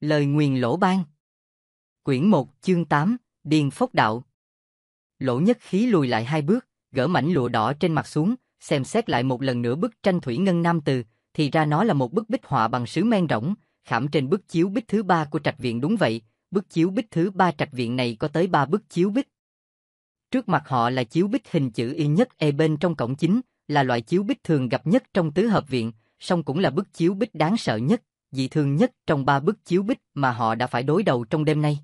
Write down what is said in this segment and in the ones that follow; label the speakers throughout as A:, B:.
A: Lời nguyền lỗ ban. Quyển 1 chương 8, Điền Phốc Đạo. Lỗ Nhất Khí lùi lại 2 bước, gỡ mảnh lụa đỏ trên mặt xuống, xem xét lại một lần nữa bức tranh thủy ngân nam từ, thì ra nó là một bức bích họa bằng sứ men rỗng, khảm trên bức chiếu bích thứ 3 của trạch viện. Đúng vậy, bức chiếu bích thứ 3 trạch viện này có tới 3 bức chiếu bích. Trước mặt họ là chiếu bích hình chữ Y nhất E bên trong cổng chính, là loại chiếu bích thường gặp nhất trong tứ hợp viện, song cũng là bức chiếu bích đáng sợ nhất, dị thường nhất trong 3 bức chiếu bích mà họ đã phải đối đầu trong đêm nay.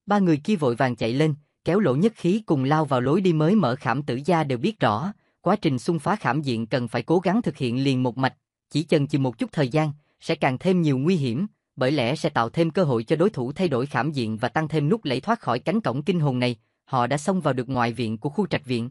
A: 3 người kia vội vàng chạy lên, kéo Lỗ Nhất Khí cùng lao vào lối đi mới mở. Khảm Tử gia đều biết rõ, quá trình xung phá khảm viện cần phải cố gắng thực hiện liền một mạch, chỉ chần chừ một chút thời gian, sẽ càng thêm nhiều nguy hiểm, bởi lẽ sẽ tạo thêm cơ hội cho đối thủ thay đổi khảm viện và tăng thêm nút lẫy thoát khỏi cánh cổng kinh hồn này. Họ đã xông vào được ngoại viện của khu trạch viện.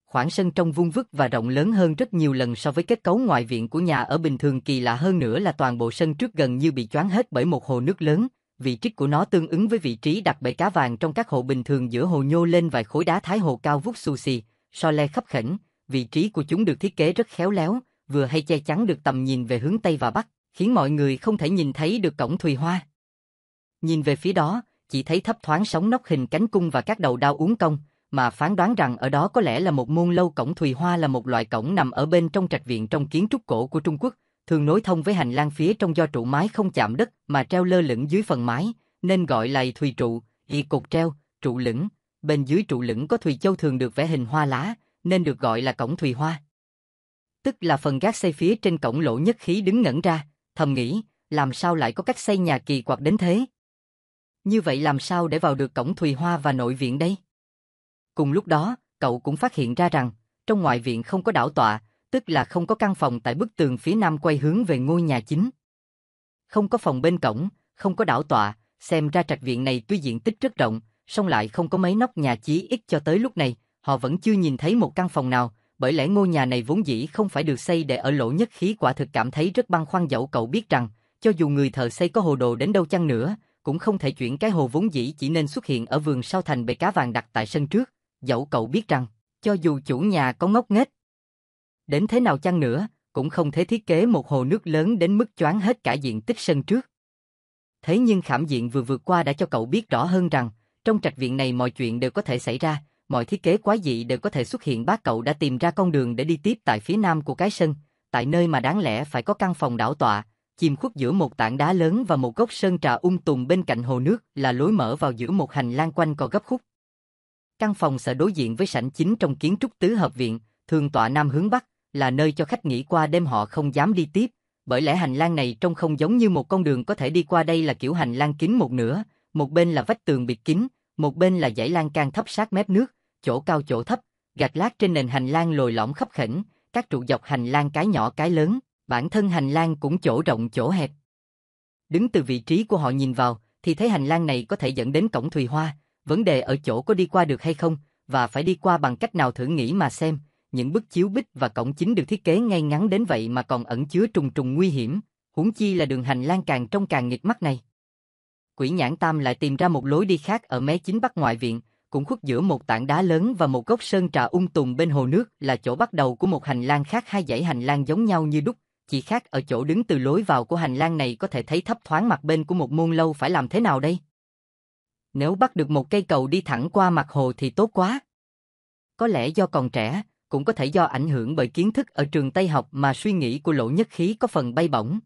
A: Khoảng sân trông vuông vức và rộng lớn hơn rất nhiều lần so với kết cấu ngoại viện của nhà ở bình thường. Kỳ lạ hơn nữa là toàn bộ sân trước gần như bị choán hết bởi một hồ nước lớn. Vị trí của nó tương ứng với vị trí đặt bể cá vàng trong các hồ bình thường. Giữa hồ nhô lên vài khối đá thái hồ cao vút xù xì, so le khấp khểnh. Vị trí của chúng được thiết kế rất khéo léo, vừa hay che chắn được tầm nhìn về hướng Tây và Bắc, khiến mọi người không thể nhìn thấy được cổng Thùy Hoa. Nhìn về phía đó, chỉ thấy thấp thoáng sóng nóc hình cánh cung và các đầu đao uốn cong, mà phán đoán rằng ở đó có lẽ là một môn lâu. Cổng Thùy Hoa là một loại cổng nằm ở bên trong trạch viện trong kiến trúc cổ của Trung Quốc, thường nối thông với hành lang phía trong do trụ mái không chạm đất mà treo lơ lửng dưới phần mái, nên gọi là thùy trụ, y cột treo, trụ lửng. Bên dưới trụ lửng có thùy châu thường được vẽ hình hoa lá, nên được gọi là cổng Thùy Hoa. Tức là phần gác xây phía trên cổng. Lỗ Nhất Khí đứng ngẩn ra, thầm nghĩ, làm sao lại có cách xây nhà kỳ quặc đến thế? Như vậy làm sao để vào được cổng Thùy Hoa và nội viện đây? Cùng lúc đó, cậu cũng phát hiện ra rằng, trong ngoại viện không có đảo tọa, tức là không có căn phòng tại bức tường phía nam quay hướng về ngôi nhà chính. Không có phòng bên cổng, không có đảo tọa, xem ra trạch viện này tuy diện tích rất rộng, song lại không có mấy nóc nhà. Chí ít cho tới lúc này, họ vẫn chưa nhìn thấy một căn phòng nào, bởi lẽ ngôi nhà này vốn dĩ không phải được xây để ở. Lỗ Nhất Khí quả thực cảm thấy rất băn khoăn. Dẫu cậu biết rằng, cho dù người thợ xây có hồ đồ đến đâu chăng nữa, cũng không thể chuyển cái hồ vốn dĩ chỉ nên xuất hiện ở vườn sau thành bể cá vàng đặt tại sân trước. Dẫu cậu biết rằng, cho dù chủ nhà có ngốc nghếch đến thế nào chăng nữa, cũng không thể thiết kế một hồ nước lớn đến mức choán hết cả diện tích sân trước. Thế nhưng khảm viện vừa vượt qua đã cho cậu biết rõ hơn rằng, trong trạch viện này mọi chuyện đều có thể xảy ra, mọi thiết kế quái dị đều có thể xuất hiện. Bác cậu đã tìm ra con đường để đi tiếp tại phía nam của cái sân, tại nơi mà đáng lẽ phải có căn phòng đảo tọa, chìm khuất giữa một tảng đá lớn và một gốc sơn trà tùng bên cạnh hồ nước, là lối mở vào giữa một hành lang quanh co gấp khúc. Căn phòng sẽ đối diện với sảnh chính trong kiến trúc tứ hợp viện, thường tọa nam hướng bắc, là nơi cho khách nghỉ qua đêm. Họ không dám đi tiếp, bởi lẽ hành lang này trông không giống như một con đường có thể đi qua. Đây là kiểu hành lang kín một nửa, một bên là vách tường bịt kín, một bên là dãy lan can thấp sát mép nước, chỗ cao chỗ thấp, gạch lát trên nền hành lang lồi lõm khấp khểnh, các trụ dọc hành lang cái nhỏ cái lớn, bản thân hành lang cũng chỗ rộng chỗ hẹp. Đứng từ vị trí của họ nhìn vào, thì thấy hành lang này có thể dẫn đến cổng Thùy Hoa, vấn đề ở chỗ có đi qua được hay không, và phải đi qua bằng cách nào. Thử nghĩ mà xem, những bức chiếu bích và cổng chính được thiết kế ngay ngắn đến vậy mà còn ẩn chứa trùng trùng nguy hiểm, huống chi là đường hành lang càng trông càng nghịch mắt này. Quỷ Nhãn Tam lại tìm ra một lối đi khác ở mé chính bắc ngoại viện, cũng khuất giữa một tảng đá lớn và một gốc sơn trà tùng bên hồ nước, là chỗ bắt đầu của một hành lang khác. 2 dãy hành lang giống nhau như đúc, chỉ khác ở chỗ đứng từ lối vào của hành lang này có thể thấy thấp thoáng mặt bên của một môn lâu. Phải làm thế nào đây? Nếu bắt được một cây cầu đi thẳng qua mặt hồ thì tốt quá. Có lẽ do còn trẻ, cũng có thể do ảnh hưởng bởi kiến thức ở trường Tây học mà suy nghĩ của Lỗ Nhất Khí có phần bay bổng.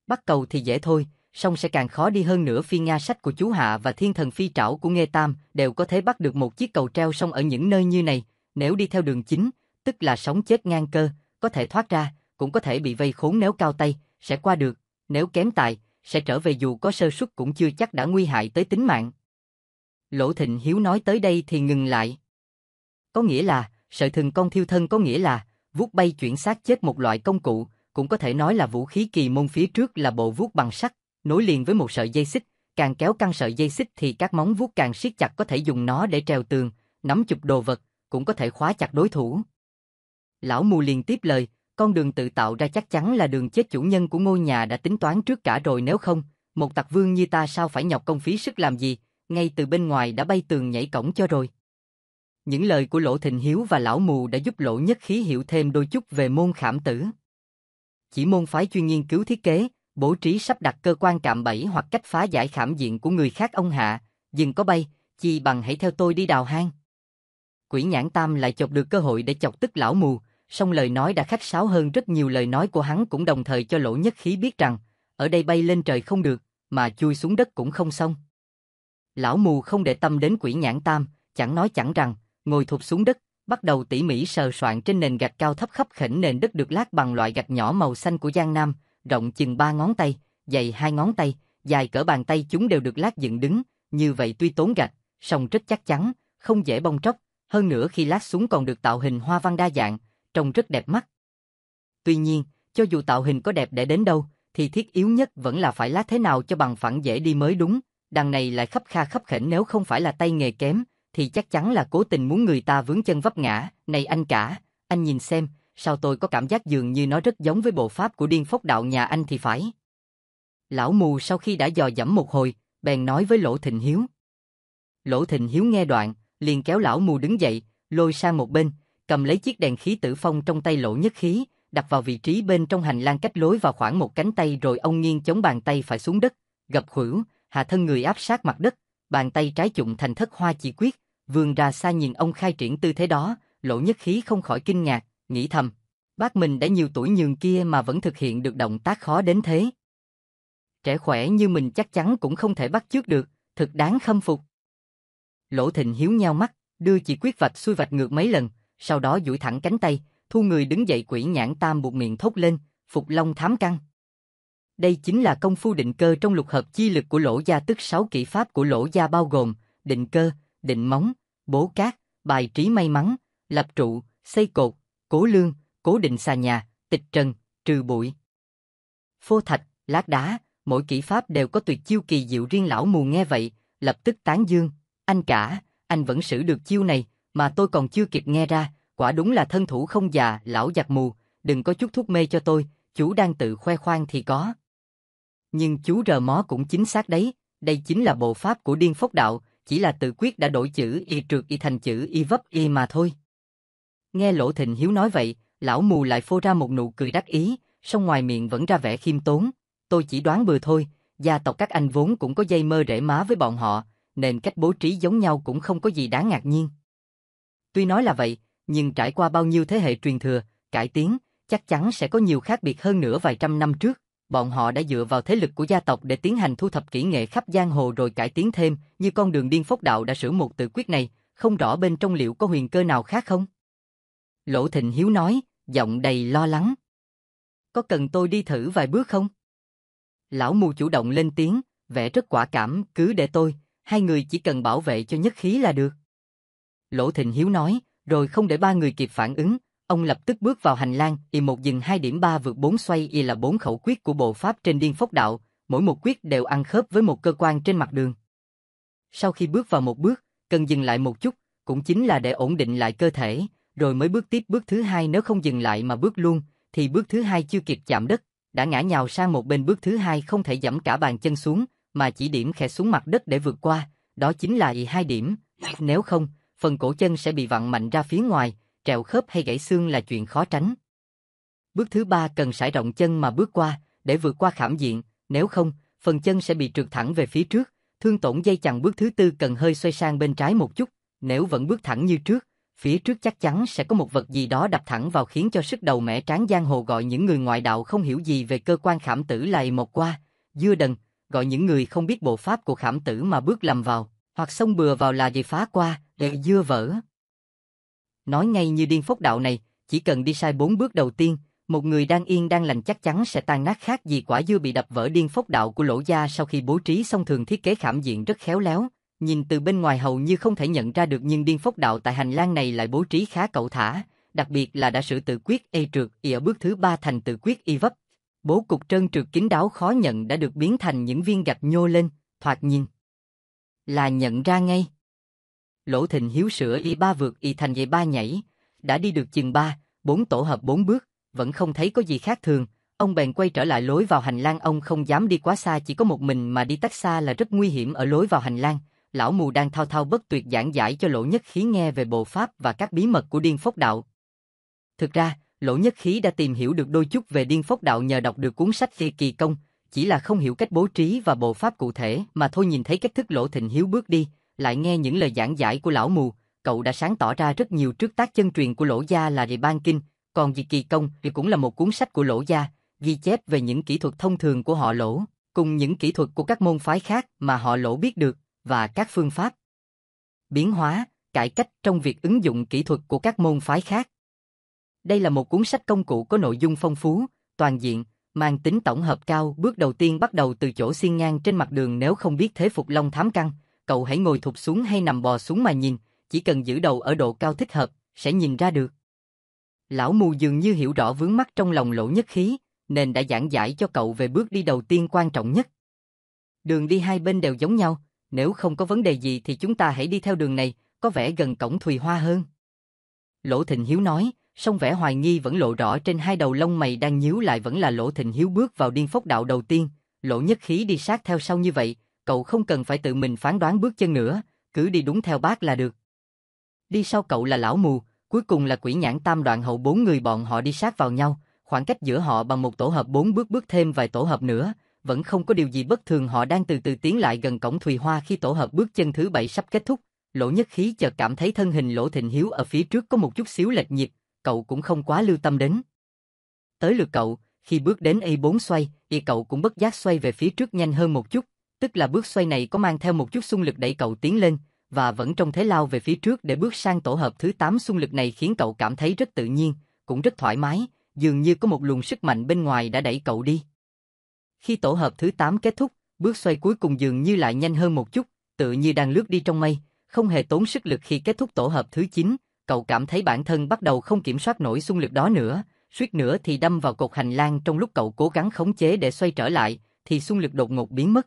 A: Bắt cầu thì dễ thôi, song sẽ càng khó đi hơn nữa. Phi Nga sách của chú Hạ và Thiên Thần Phi Trảo của Nghê Tam đều có thể bắt được một chiếc cầu treo. Song ở những nơi như này, nếu đi theo đường chính, tức là sống chết ngang cơ, có thể thoát ra, cũng có thể bị vây khốn. Nếu cao tay, sẽ qua được, nếu kém tài, sẽ trở về. Dù có sơ suất cũng chưa chắc đã nguy hại tới tính mạng. Lỗ Thịnh Hiếu nói tới đây thì ngừng lại. Có nghĩa là, sợi thừng con thiêu thân, có nghĩa là vuốt bay chuyển xác chết, một loại công cụ, cũng có thể nói là vũ khí kỳ môn. Phía trước là bộ vuốt bằng sắt, nối liền với một sợi dây xích, càng kéo căng sợi dây xích thì các móng vuốt càng siết chặt. Có thể dùng nó để trèo tường, nắm chụp đồ vật, cũng có thể khóa chặt đối thủ. Lão Mù liền tiếp lời, con đường tự tạo ra chắc chắn là đường chết. Chủ nhân của ngôi nhà đã tính toán trước cả rồi, nếu không, một tặc vương như ta sao phải nhọc công phí sức làm gì, ngay từ bên ngoài đã bay tường nhảy cổng cho rồi. Những lời của Lỗ Thịnh Hiếu và Lão Mù đã giúp Lỗ Nhất Khí hiểu thêm đôi chút về môn khảm tử. Chỉ môn phái chuyên nghiên cứu thiết kế, bố trí sắp đặt cơ quan cạm bẫy hoặc cách phá giải khảm diện của người khác ông hạ, dừng có bay, chi bằng hãy theo tôi đi đào hang. Quỷ Nhãn Tam lại chộp được cơ hội để chọc tức lão mù, song lời nói đã khách sáo hơn rất nhiều lời nói của hắn cũng đồng thời cho Lỗ Nhất Khí biết rằng, ở đây bay lên trời không được, mà chui xuống đất cũng không xong. Lão mù không để tâm đến Quỷ Nhãn Tam, chẳng nói chẳng rằng, ngồi thụp xuống đất, bắt đầu tỉ mỉ sờ soạn trên nền gạch cao thấp khắp khểnh nền đất được lát bằng loại gạch nhỏ màu xanh của Giang Nam, rộng chừng 3 ngón tay, dày 2 ngón tay, dài cỡ bàn tay, chúng đều được lát dựng đứng, như vậy tuy tốn gạch, song rất chắc chắn, không dễ bong tróc, hơn nữa khi lát xuống còn được tạo hình hoa văn đa dạng, trông rất đẹp mắt. Tuy nhiên, cho dù tạo hình có đẹp để đến đâu, thì thiết yếu nhất vẫn là phải lát thế nào cho bằng phẳng dễ đi mới đúng, đằng này lại khấp kha khấp khểnh, nếu không phải là tay nghề kém, thì chắc chắn là cố tình muốn người ta vướng chân vấp ngã. Này anh cả, anh nhìn xem, sao tôi có cảm giác dường như nó rất giống với bộ pháp của Điên Phốc Đạo nhà anh thì phải. Lão mù sau khi đã dò dẫm một hồi, bèn nói với Lỗ Thịnh Hiếu. Lỗ Thịnh Hiếu nghe đoạn, liền kéo lão mù đứng dậy, lôi sang một bên, cầm lấy chiếc đèn khí tử phong trong tay Lỗ Nhất Khí, đặt vào vị trí bên trong hành lang cách lối vào khoảng một cánh tay, rồi ông nghiêng chống bàn tay phải xuống đất, gập khuỷu, hạ thân người áp sát mặt đất, bàn tay trái chụng thành thất hoa chỉ quyết, vươn ra xa nhìn ông khai triển tư thế đó. Lỗ Nhất Khí không khỏi kinh ngạc, nghĩ thầm, bác mình đã nhiều tuổi nhường kia mà vẫn thực hiện được động tác khó đến thế. Trẻ khỏe như mình chắc chắn cũng không thể bắt chước được, thực đáng khâm phục. Lỗ Thịnh Hiếu nheo mắt, đưa chỉ quyết vạch xuôi vạch ngược mấy lần, sau đó duỗi thẳng cánh tay, thu người đứng dậy. Quỷ Nhãn Tam buột miệng thốt lên, Phục Long Thám Căn. Đây chính là công phu định cơ trong lục hợp chi lực của Lỗ gia, tức 6 kỹ pháp của Lỗ gia bao gồm định cơ, định móng, bố cát, bài trí may mắn, lập trụ, xây cột, cố lương, cố định xà nhà, tịch trần, trừ bụi, phô thạch, lát đá, mỗi kỹ pháp đều có tuyệt chiêu kỳ diệu riêng. Lão mù nghe vậy, lập tức tán dương, anh cả, anh vẫn sử được chiêu này, mà tôi còn chưa kịp nghe ra, quả đúng là thân thủ không già. Lão giặc mù, đừng có chút thuốc mê cho tôi, chú đang tự khoe khoang thì có. Nhưng chú rờ mó cũng chính xác đấy, đây chính là bộ pháp của Điên Phốc Đạo, chỉ là tự quyết đã đổi chữ y trượt y thành chữ y vấp y mà thôi. Nghe Lỗ Thịnh Hiếu nói vậy, lão mù lại phô ra một nụ cười đắc ý, song ngoài miệng vẫn ra vẻ khiêm tốn. Tôi chỉ đoán bừa thôi, gia tộc các anh vốn cũng có dây mơ rễ má với bọn họ, nên cách bố trí giống nhau cũng không có gì đáng ngạc nhiên. Tuy nói là vậy, nhưng trải qua bao nhiêu thế hệ truyền thừa, cải tiến, chắc chắn sẽ có nhiều khác biệt hơn nữa. Vài trăm năm trước, bọn họ đã dựa vào thế lực của gia tộc để tiến hành thu thập kỹ nghệ khắp giang hồ rồi cải tiến thêm, như con đường Điên Phốc Đạo đã sửa một tự quyết này, không rõ bên trong liệu có huyền cơ nào khác không? Lỗ Thịnh Hiếu nói, giọng đầy lo lắng. Có cần tôi đi thử vài bước không? Lão mù chủ động lên tiếng, vẻ rất quả cảm, cứ để tôi, hai người chỉ cần bảo vệ cho Nhất Khí là được. Lỗ Thịnh Hiếu nói, rồi không để ba người kịp phản ứng, ông lập tức bước vào hành lang, y một dừng 2 điểm 3 vượt 4 xoay, y là 4 khẩu quyết của bộ pháp trên Điên Phốc Đạo, mỗi một quyết đều ăn khớp với một cơ quan trên mặt đường. Sau khi bước vào một bước, cần dừng lại một chút, cũng chính là để ổn định lại cơ thể, rồi mới bước tiếp bước thứ hai. Nếu không dừng lại mà bước luôn, thì bước thứ hai chưa kịp chạm đất, đã ngã nhào sang một bên. Bước thứ hai không thể giẫm cả bàn chân xuống, mà chỉ điểm khẽ xuống mặt đất để vượt qua, đó chính là y 2 điểm, nếu không, phần cổ chân sẽ bị vặn mạnh ra phía ngoài, trèo khớp hay gãy xương là chuyện khó tránh. Bước thứ ba cần sải rộng chân mà bước qua, để vượt qua khảm diện, nếu không, phần chân sẽ bị trượt thẳng về phía trước, thương tổn dây chằng. Bước thứ tư cần hơi xoay sang bên trái một chút, nếu vẫn bước thẳng như trước, phía trước chắc chắn sẽ có một vật gì đó đập thẳng vào, khiến cho sức đầu mẻ tráng giang hồ gọi những người ngoại đạo không hiểu gì về cơ quan khảm tử là một qua, dưa đần, gọi những người không biết bộ pháp của khảm tử mà bước lầm vào, hoặc xông bừa vào là gì phá qua, để dưa vỡ. Nói ngay như Điên Phốc Đạo này, chỉ cần đi sai 4 bước đầu tiên, một người đang yên đang lành chắc chắn sẽ tan nát, khác gì quả dưa bị đập vỡ. Điên Phốc Đạo của Lỗ gia sau khi bố trí xong thường thiết kế khảm diện rất khéo léo, nhìn từ bên ngoài hầu như không thể nhận ra được, nhưng Điên Phốc Đạo tại hành lang này lại bố trí khá cẩu thả, đặc biệt là đã sửa tự quyết y trượt y ở bước thứ 3 thành tự quyết y vấp. Bố cục trơn trượt kín đáo khó nhận đã được biến thành những viên gạch nhô lên, thoạt nhìn là nhận ra ngay. Lỗ Thịnh Hiếu sửa y 3 vượt y thành y 3 nhảy, đã đi được chừng 4 tổ hợp 4 bước, vẫn không thấy có gì khác thường, ông bèn quay trở lại lối vào hành lang. Ông không dám đi quá xa, chỉ có một mình mà đi tách xa là rất nguy hiểm. Ở lối vào hành lang, lão mù đang thao thao bất tuyệt giảng giải cho Lỗ Nhất Khí nghe về bộ pháp và các bí mật của Điên Phốc Đạo. Thực ra, Lỗ Nhất Khí đã tìm hiểu được đôi chút về Điên Phốc Đạo nhờ đọc được cuốn sách Kỳ Công, chỉ là không hiểu cách bố trí và bộ pháp cụ thể mà thôi. Nhìn thấy cách thức Lỗ Thịnh Hiếu bước đi, lại nghe những lời giảng giải của lão mù, cậu đã sáng tỏ ra rất nhiều. Trước tác chân truyền của Lỗ gia là Địa Ban Kinh, còn Diệt Kỳ Công thì cũng là một cuốn sách của Lỗ gia, ghi chép về những kỹ thuật thông thường của họ Lỗ, cùng những kỹ thuật của các môn phái khác mà họ Lỗ biết được, và các phương pháp biến hóa, cải cách trong việc ứng dụng kỹ thuật của các môn phái khác. Đây là một cuốn sách công cụ có nội dung phong phú, toàn diện, mang tính tổng hợp cao. Bước đầu tiên bắt đầu từ chỗ xiên ngang trên mặt đường. Nếu không biết thế phục long thám căn, cậu hãy ngồi thụp xuống hay nằm bò xuống mà nhìn, chỉ cần giữ đầu ở độ cao thích hợp, sẽ nhìn ra được. Lão mù dường như hiểu rõ vướng mắc trong lòng Lỗ Nhất Khí, nên đã giảng giải cho cậu về bước đi đầu tiên quan trọng nhất. Đường đi hai bên đều giống nhau, nếu không có vấn đề gì thì chúng ta hãy đi theo đường này, có vẻ gần cổng Thùy Hoa hơn. Lỗ Thịnh Hiếu nói, song vẻ hoài nghi vẫn lộ rõ trên hai đầu lông mày đang nhíu lại. Vẫn là Lỗ Thịnh Hiếu bước vào Điên Phốc Đạo đầu tiên, Lỗ Nhất Khí đi sát theo sau. Như vậy, cậu không cần phải tự mình phán đoán bước chân nữa, cứ đi đúng theo bác là được. Đi sau cậu là lão mù, cuối cùng là Quỷ Nhãn Tam Đoạn Hậu. Bốn người bọn họ đi sát vào nhau, khoảng cách giữa họ bằng một tổ hợp 4 bước. Bước thêm vài tổ hợp nữa, vẫn không có điều gì bất thường. Họ đang từ từ tiến lại gần cổng Thùy Hoa. Khi tổ hợp bước chân thứ 7 sắp kết thúc, Lỗ Nhất Khí chợt cảm thấy thân hình Lỗ Thịnh Hiếu ở phía trước có một chút xíu lệch nhịp, cậu cũng không quá lưu tâm đến. Tới lượt cậu, khi bước đến Y4 xoay, cậu cũng bất giác xoay về phía trước nhanh hơn một chút, tức là bước xoay này có mang theo một chút xung lực đẩy cậu tiến lên, và vẫn trong thế lao về phía trước để bước sang tổ hợp thứ 8. Xung lực này khiến cậu cảm thấy rất tự nhiên, cũng rất thoải mái, dường như có một luồng sức mạnh bên ngoài đã đẩy cậu đi. Khi tổ hợp thứ 8 kết thúc, bước xoay cuối cùng dường như lại nhanh hơn một chút, tự như đang lướt đi trong mây, không hề tốn sức lực. Khi kết thúc tổ hợp thứ 9, cậu cảm thấy bản thân bắt đầu không kiểm soát nổi xung lực đó nữa, suýt nữa thì đâm vào cột hành lang. Trong lúc cậu cố gắng khống chế để xoay trở lại, thì xung lực đột ngột biến mất.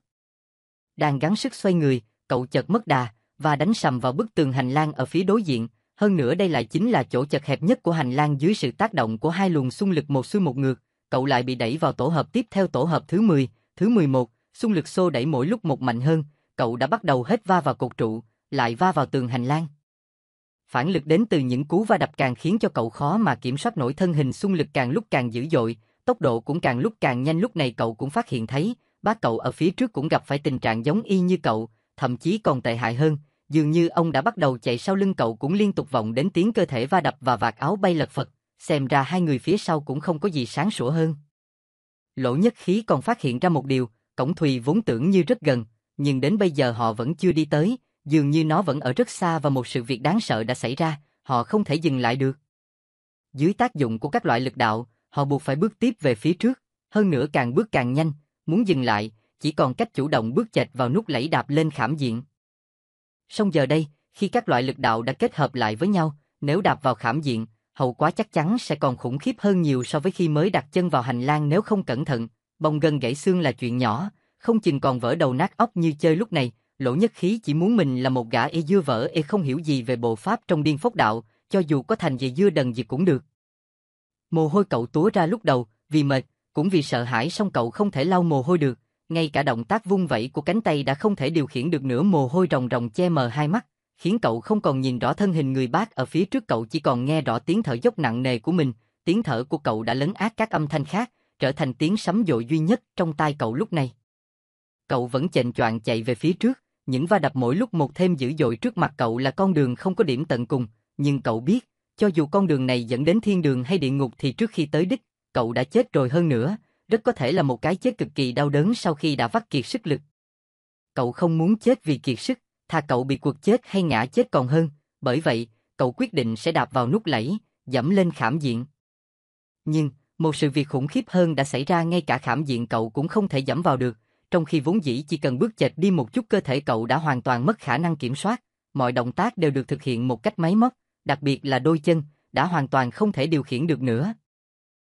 A: Đang gắng sức xoay người, cậu chợt mất đà, và đánh sầm vào bức tường hành lang ở phía đối diện. Hơn nữa đây lại chính là chỗ chật hẹp nhất của hành lang. Dưới sự tác động của hai luồng xung lực một xuôi một ngược, cậu lại bị đẩy vào tổ hợp tiếp theo. Tổ hợp thứ 10, thứ 11, xung lực xô đẩy mỗi lúc một mạnh hơn, cậu đã bắt đầu hết va vào cột trụ, lại va vào tường hành lang. Phản lực đến từ những cú va đập càng khiến cho cậu khó mà kiểm soát nổi thân hình. Xung lực càng lúc càng dữ dội, tốc độ cũng càng lúc càng nhanh. Lúc này cậu cũng phát hiện thấy, bác cậu ở phía trước cũng gặp phải tình trạng giống y như cậu, thậm chí còn tệ hại hơn. Dường như ông đã bắt đầu chạy sau lưng cậu, cũng liên tục vọng đến tiếng cơ thể va đập và vạt áo bay lật phật. Xem ra hai người phía sau cũng không có gì sáng sủa hơn. Lỗ Nhất Khí còn phát hiện ra một điều, cổng Thùy vốn tưởng như rất gần, nhưng đến bây giờ họ vẫn chưa đi tới, dường như nó vẫn ở rất xa và một sự việc đáng sợ đã xảy ra, họ không thể dừng lại được. Dưới tác dụng của các loại lực đạo, họ buộc phải bước tiếp về phía trước, hơn nữa càng bước càng nhanh, muốn dừng lại, chỉ còn cách chủ động bước chệch vào nút lẫy đạp lên khảm diện. Song giờ đây, khi các loại lực đạo đã kết hợp lại với nhau, nếu đạp vào khảm diện, hậu quả chắc chắn sẽ còn khủng khiếp hơn nhiều so với khi mới đặt chân vào hành lang. Nếu không cẩn thận, bong gân gãy xương là chuyện nhỏ, không chừng còn vỡ đầu nát óc như chơi. Lúc này, Lỗ Nhất Khí chỉ muốn mình là một gã dưa vỡ không hiểu gì về bộ pháp trong Điên Phốc Đạo, cho dù có thành dưa đần gì cũng được. Mồ hôi cậu túa ra lúc đầu, vì mệt, cũng vì sợ hãi, song cậu không thể lau mồ hôi được, ngay cả động tác vung vẩy của cánh tay đã không thể điều khiển được nữa. Mồ hôi ròng ròng che mờ hai mắt, khiến cậu không còn nhìn rõ thân hình người bác ở phía trước. Cậu chỉ còn nghe rõ tiếng thở dốc nặng nề của mình. Tiếng thở của cậu đã lấn át các âm thanh khác, trở thành tiếng sấm dội duy nhất trong tai cậu lúc này. Cậu vẫn chệnh choạng chạy về phía trước, những va đập mỗi lúc một thêm dữ dội. Trước mặt cậu là con đường không có điểm tận cùng, nhưng cậu biết, cho dù con đường này dẫn đến thiên đường hay địa ngục thì trước khi tới đích, cậu đã chết rồi. Hơn nữa, rất có thể là một cái chết cực kỳ đau đớn sau khi đã vắt kiệt sức lực. Cậu không muốn chết vì kiệt sức, thà cậu bị quật chết hay ngã chết còn hơn, bởi vậy, cậu quyết định sẽ đạp vào nút lẫy, dẫm lên khảm diện. Nhưng, một sự việc khủng khiếp hơn đã xảy ra. Ngay cả khảm diện cậu cũng không thể dẫm vào được, trong khi vốn dĩ chỉ cần bước chệch đi một chút cơ thể cậu đã hoàn toàn mất khả năng kiểm soát, mọi động tác đều được thực hiện một cách máy móc, đặc biệt là đôi chân, đã hoàn toàn không thể điều khiển được nữa.